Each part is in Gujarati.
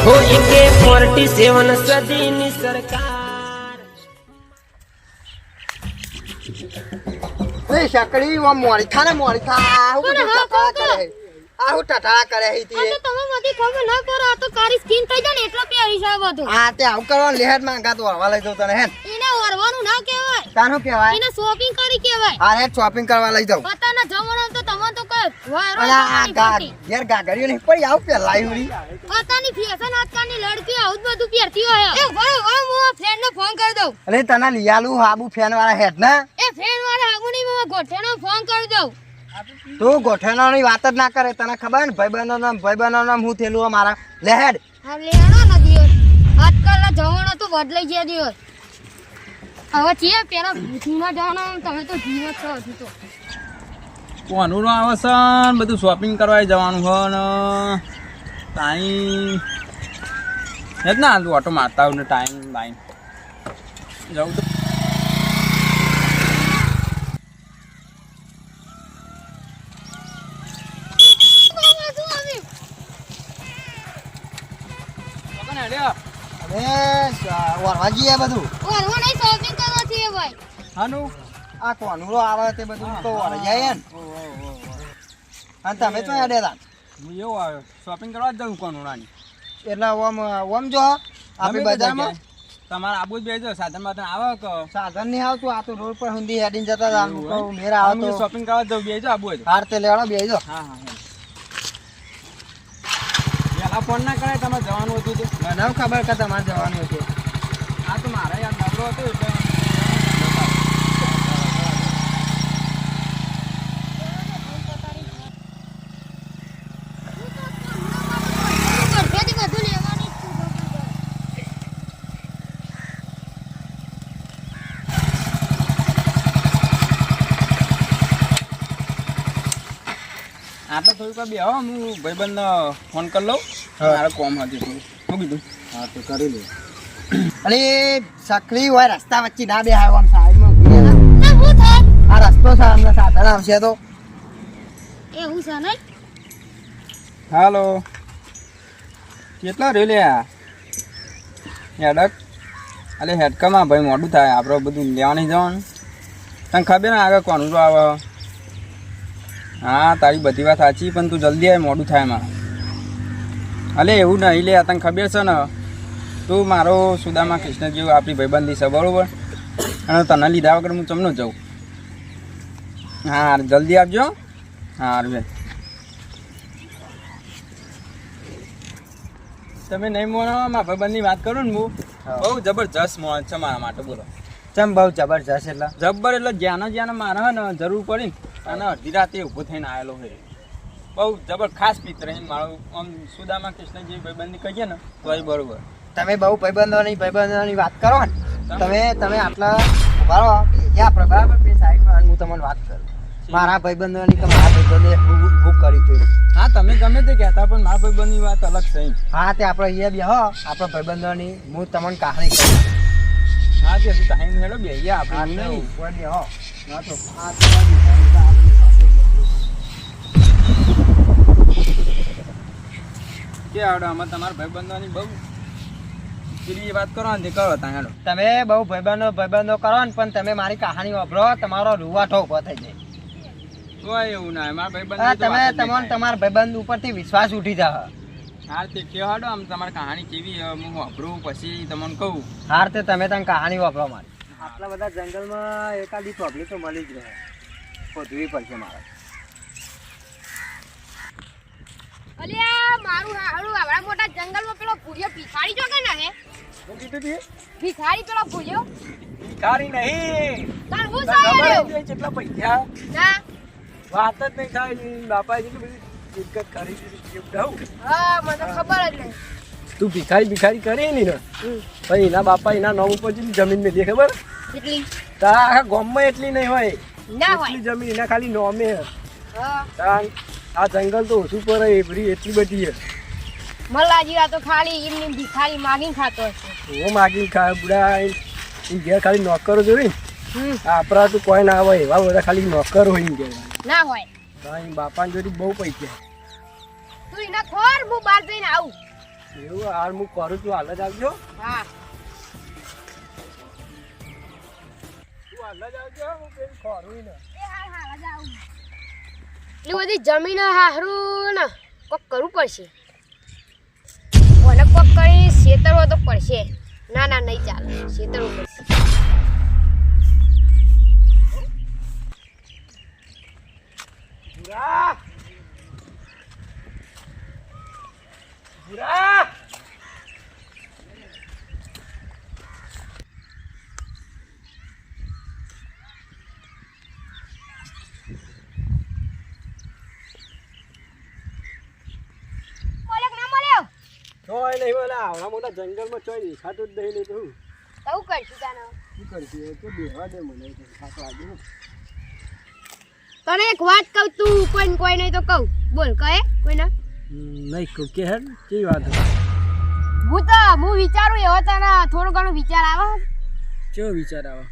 हो एके 47 સદીની સરકાર એ શકડી ઓ મોરી થાને મોરી થા આહુ ટટા કરે આહુ ટટા કરે હીતી આ તો તમે મધી ખબર ના કરો આ તો કારી સ્કિન થઈ જાય ને એટલો પ્યારી છે બધું આ તે આવ કરવા લેહેડ માંગા તો હવા લઈ જાવ તને હે એને ઓરવાનું ના કહેવાય તાનું કહેવાય એને શોપિંગ કરી કહેવાય આ હે શોપિંગ કરવા લઈ જાવ પતાના જમણો તો તમે તો કઈ વારો આ ઘેર ગાગરીઓ નહીં પડી આવ પેલા યુરી પતાની ફેશન આજકાલની લડકી આવું બધું પહેરતી હોય એ બરો હું ફ્રેન્ડ ને ફોન કરી દઉં અરે તને લીયાલું હાબુ ફેન વાળા હેડ ને એ ફ્રેન્ડ વાળા હાગુની માં ગોઠેનો ફોન કરી દઉં તું ગોઠેનાની વાત જ ના કરે તને ખબર ને ભાઈબંધો નામ હું થેલું મારા લેહેડ હા લેણો ન દિવસ આજકાલના જમાનો તો બદલાઈ ગયા દિવસ હવે છે પેલા ભૂતમાં જવાનો તમે તો જીવત છો હજુ તો કોનું આવે છે ને બધું શોપિંગ કરવા જવાનું હોય ને ટાઈમ જ ના હાલ ઓટો મારતા હોય ને ટાઈમ બાઈન જવું તો વરવાજી બધું ઓરવા નહીં શોપિંગ કરવા છે ભાઈ હાનું આ કોનુરો આવે તે બધું તો વરજાય ને અને તમે તો હેડે તા હું એવું આવ્યો શોપિંગ કરવા જ જાઉં કોનું રાની એટલે ઓમ જો આપણી બજારમાં તમારે આબુ જ બેજો સાધન બાધન આવે કે સાધન નહીં આવતું આ તો રોડ પર હુંદી હેડીને જતા હતા કહું મેરા આવે તો શોપિંગ કરવા જાઉં બેજો આબુ જ હાર તે લેવાડો બેજો હા હા પેલા ફોન ના કરે તમારે જવાનું હતું તો મને ખબર કે તમારે જવાનું હતું આ તો મારે યાર નબળો હતો એટલે આપણે થોડીક વાર બેહો હું ભાઈબંધને ફોન કરી લઉં મારે કોમ હતી થોડું શું કીધું હા તો કરી લે અરે સકલી હોય રસ્તા વચ્ચે ના બેહાય આમ સાઈડમાં ઉભી રહે. હું થાય આ રસ્તો છે અમને સાધન આવશે તો એવું છે નહીં હાલો કેટલા રે લ્યા હેડક અલે હેડકામાં ભાઈ મોડું થાય આપણે બધું લેવા નહીં જવાનું તને ખબર ને આગળ કોનું તો આવે હા તારી બધી વાત સાચી પણ તું જલ્દી આવે મોડું થાય એમાં અલે એવું નહીં લે તને ખબર છે ને તું મારો સુદામા કૃષ્ણ જેવું આપણી ભાઈબંધી છે બરાબર અને તને લીધા વગર હું ચમનો જાઉં હા જલ્દી આપજો હા બેન તમે નહીં મોણો મારા ભાઈબંધની વાત કરું ને હું બહુ જબરજસ્ત મોણ છે મારા માટે બોલો ચમ બહુ જબરજસ્ત એટલે જબ્બર એટલે જ્યાં મારે હે ને જરૂર પડી ને અને અડધી રાતે ઊભો થઈને આવેલો હોય બહુ જબર ખાસ મિત્ર છે મારો આમ સુદામા કૃષ્ણ જે ભાઈબંધી કહીએ ને તો એ બરોબર તમે બહુ ભાઈબંધોની વાત કરો ને તમે આટલા ઉભા રહો ક્યાં બરાબર બે સાઈડમાં હું તમને વાત કરું મારા ભાઈબંધોની કે મારા ભાઈબંધે બુક કરી હતી હા તમે ગમે તે કહેતા પણ મારા ભાઈબંધની વાત અલગ છે હા તે આપણે અહીંયા બેહો આપણા ભાઈબંધોની હું તમને કહાણી કરું હા તે હજુ ટાઈમ હેડો બે આપણે નહીં ઉપર બેહો હા તો કે આવડે આમાં તમારા ભાઈબંધોની બહુ પેલી વાત કરો ને તે કરો ત્યાં હેડો તમે બહુ ભાઈબંધો કરો ને પણ તમે મારી કહાણી વાપરો તમારો રૂવાઠો ઉભો થઈ જાય કોઈ એવું ના મારા હા, ભાઈબંધ તમે તમારા ભાઈબંધ ઉપરથી વિશ્વાસ ઉઠી જાય હા તે કહેવાડો આમ તમારી કહાણી કેવી હું વાપરું પછી તમને કહું હાર તે તમે તમે કહાણી વાપરો મારી આટલા બધા જંગલમાં એકાદી પબ્લિક તો મળી જ રહે શોધવી પડશે મારે અલ્યા મારું હારું આવડા મોટા જંગલમાં પેલો ભૂરિયો ભિખારી જો કે ના હે શું કીધું તી ભિખારી પેલો ભૂરિયો ભિખારી નહીં તાર હું સાહેબ કેટલા પૈસા ના વાત જ નહીં થાય બાપા જેટલી બધી દિક્કત કરી દીધી હા મને ખબર જ નહીં તું ભિખારી કરી ને પછી એના બાપા એના નામ ઉપર જેટલી જમીન મેં ખબર કેટલી તારા આખા ગામમાં એટલી નહીં હોય ના હોય એટલી જમીન એના ખાલી નોમે હા આ જંગલ તો ઓછું પડે એવરી એટલી બધી છે મલ્લાજી આ તો ખાલી એમની ભિખારી માગીને ખાતો હશે હું માગી ખા બુડા એ ઘેર ખાલી નોકરો જોઈ આપણા તો કોઈ ના આવે એવા બધા ખાલી નોકર હોય ને ઘેર ના હોય બાપાની જોડી બહુ પૈસા તું એના ખોર હું બહાર જઈને આવું એવું હાલ હું કરું છું, હાલ જ આવજો. હા તું હાલ જ આવજો, હું પેલું ખોરું ને. એટલી બધી જમીન હારું ને કોક કરવું પડશે. મને કોક કરી છેતરવો તો પડશે. ના ના નહીં ચાલે, છેતરવું પડશે. ભૂરા! ભૂરા! બોલે કે ના બોલ્યો? ચોય નહીં બોલે, આવડા મોટા જંગલમાં ચોય દેખાતું જ નહીં. તું તો હું કરશું તાને? શું કરતી હોય? તું બેહવા દે મને, થાક લાગે ને. તને એક વાત કહું, તું કોઈ નહીં તો કહું. બોલ કહે કોઈ ના? નહીં કહું કે હેડ કેવી વાત હું વિચારું એવો તને થોડું ઘણું વિચાર આવે. કેવો વિચાર આવે?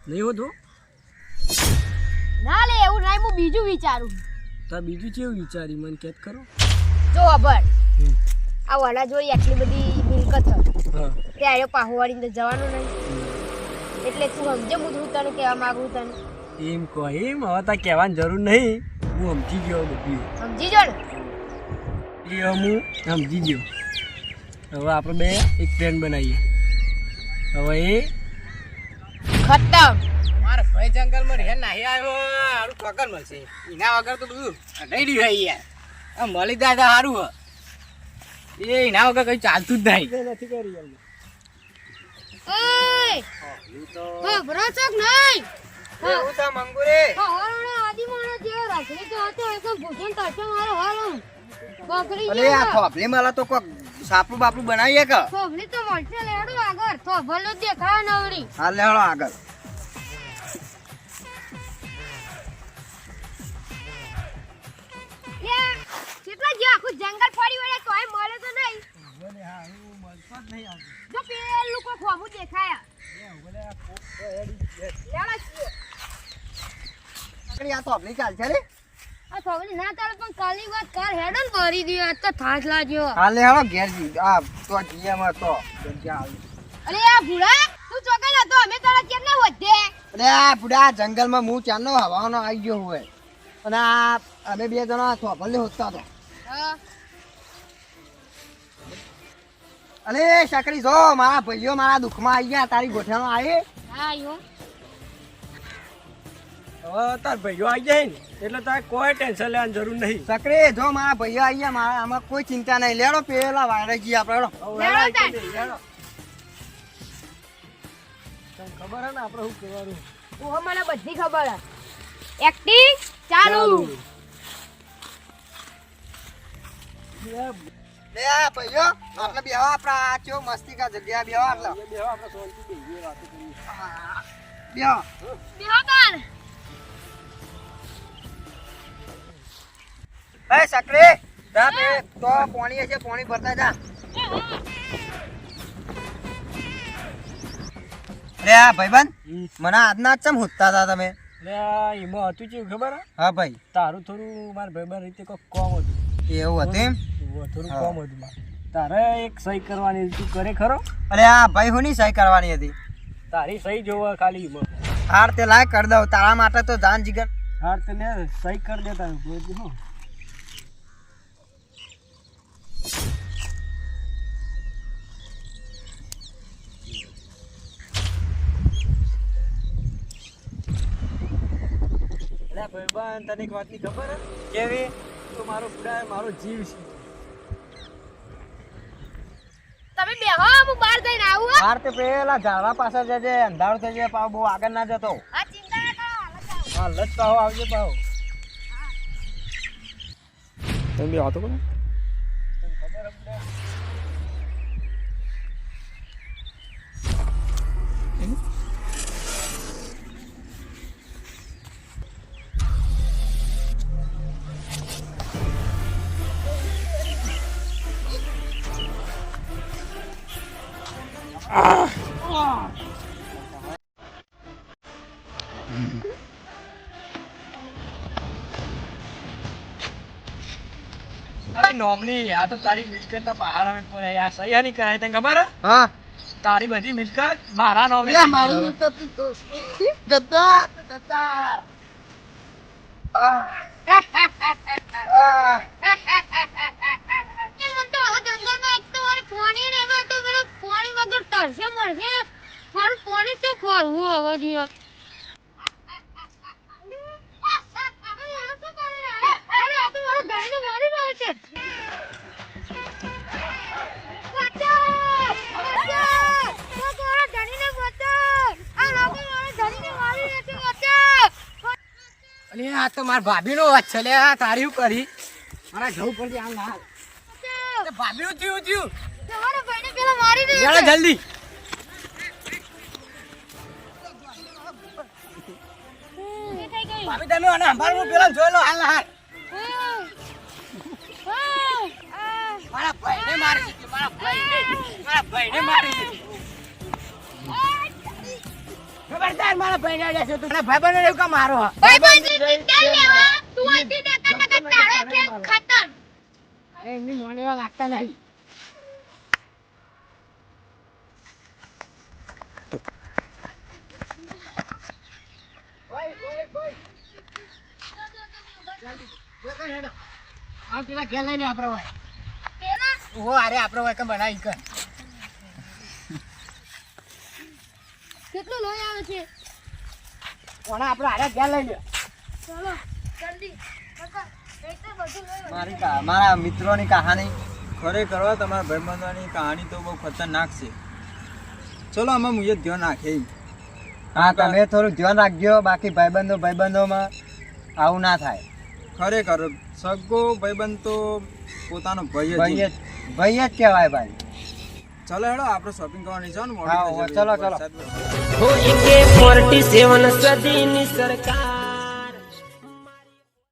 નહીં હોતો ના લે એવું નહીં, હું બીજું વિચારું. તો બીજું કેવું વિચારી મને કેત કરો. જો ખબર આ વડા જોઈ આટલી બધી મિલકત હા ત્યારે પાહુ વાળીને જવાનું નહીં. એટલે તું સમજે હું તને કહેવા માંગુ તને. એમ કહો એમ હવે તા કહેવાની જરૂર નહીં. હું સમજી ગયો બધું. સમજી જો ને? એ હું સમજી ગયો. હવે આપણે બે એક પ્લેન બનાવીએ. હવે એ ખતમ. મારા ભાઈ જંગલમાં રહે નાહી આવ્યો સારું પકડ મળશે. એના વગર તો બધું નહીં રહ્યું યાર. આ મળી જાય તો સારું હ. એ એના વગર કઈ ચાલતું જ નહીં. નથી કરી ઓય હા ભરોસો નહીં. એવું તો મંગુરે હવારોનો આદિ માણસ જેવો રાખડી તો હતો એ તો ભોજન કરશે મારો હાલો બકરી અલે આ થોપલી માલા તો કોક સાપડું બાપડું બનાવીએ કે થોભલી તો મળશે લેડો આગળ થોભલો દેખાય નવરી. હાલ લેહળો આગળ. લે કેટલા જે આખું જંગલ ફરી વળે તોય મળે તો નહીં. જો પેલું કોઈ ખોબું દેખાય આ થોપલી ચાલશે રે. આ થોભલી ના ચાલે પણ કાલી વાત કર હેડો ને ભરી દે આજ તો થાક લાગ્યો. હાલ લેહળો ઘેર જી. આ તો જીયામાં તો જગ્યા આવી. અરે આ ભૂડા તું ચોકે નતો અમે તારા કેમ ના વધે. અરે આ બુડા જંગલમાં હું ચાંદનો હવાનો આવી ગયો હોય અને આ અમે બે જણા થોપલી હોતા તો. હા અરે શકરી જો મારા ભાઈઓ મારા દુઃખમાં આવી ગયા. તારી ગોઠાનો આવી. હા યો હવે તાર ભાઈઓ આવી જાય ને એટલે તારે કોઈ ટેન્શન લેવાની જરૂર નહીં. સકરી જો મારા ભાઈઓ આવી ગયા મારા આમાં કોઈ ચિંતા નહીં. લેડો પેલા વાયરજી આપણે લેડો. ખબર હે ને આપણે શું કરવાનું. ઓહો મને બધી ખબર હે. એક્ટિંગ ચાલુ. લે આ ભાઈઓ આપણે બેહવા આપણા આ ચો મસ્તી કા જગ્યા બેહવા એટલે બેહવા આપણે શાંતિ બેહીએ વાતો કરીએ. બેહો બિહાર એ સકરી જા બે તો પાણી હશે પાણી ભરતા જા. અરે આ ભાઈબંધ મને આજના જ ચમ હોતા હતા તમે. એમાં હતું કેવું ખબર હે? હા ભાઈ તારું થોડું મારા ભાઈબંધ રીતે કોક કોમ હતું. એવું હતું એમ. થોડું હા. કોમ હતું મારે. તારે એક સહી કરવાની હતી. તું કરે ખરો? અરે આ ભાઈ હું સહી કરવાની હતી. તારી સહી જોવા ખાલી એમાં. હાર તે લાય કરી દઉં તારા માટે તો જાન જીગર. હાર તને સહી કરી દેતા હું. ભાઈબંધ તને એક વાતની ખબર હે? કેવી? તો મારો પુડા મારો જીવ છે. તમે બેહો હું બહાર જઈને આવું હો. હાર તે પેલા ઝાડવા પાછળ જજે અંધારું થઈ જાય પાવ બહુ આગળ ના જતો. આ ચિંતા ના કરો હાલ જ આવું. હા લજ પાહો આવજે પાહો. તમે બે વાતો કરો. નોમની આ તો તારી મિલકત ના પહાડ અમે પડે યાર સહી નહીં કરાય તને ખબર હે? હા તારી બધી મિલકત મારા નામે મારું દત્તા અરે આ તો મારા ભાભીનો વાત છે લે આ તારી શું કરી મારા જવું પડશે આમ ના ભાભીનું થયું જરા જલ્દી ભાભી તમે અને અંબાર પેલા જોઈ લો હાલ હાલ મારા ભાઈને મારી દીધી મારા ભાઈને મારી દીધી ખબરદાર મારા ભાઈને લેશે તું ભાઈ બને એવું કા મારો એમની મને લાગતા નહીં પેલા ઘેર લઈને આપડે હોય ઓ અરે આપડે હોય કેમ બનાવી કર કેટલું લોહી આવે છે કોને આપડે આરે ઘેર લઈ લે ચલો જલ્દી મારા મિત્રોની કહાની ખરેખર હો, તમારા ભાઈબંધોની કહાની તો બહુ ખતરનાક છે. ચલો આમાં મુજે ધ્યાન રાખે. હા તમે થોડું ધ્યાન રાખજો બાકી ભાઈબંધોમાં આવું ના થાય ખરેખર સગો ભાઈબંધ તો પોતાનો ભાઈ જ છે. ભાઈ જ કહેવાય ભાઈ ચલો હેડો આપણે શોપિંગ કરવાની છે ને હા, ચલો, ચલો. हो 47 सदी ની सरकार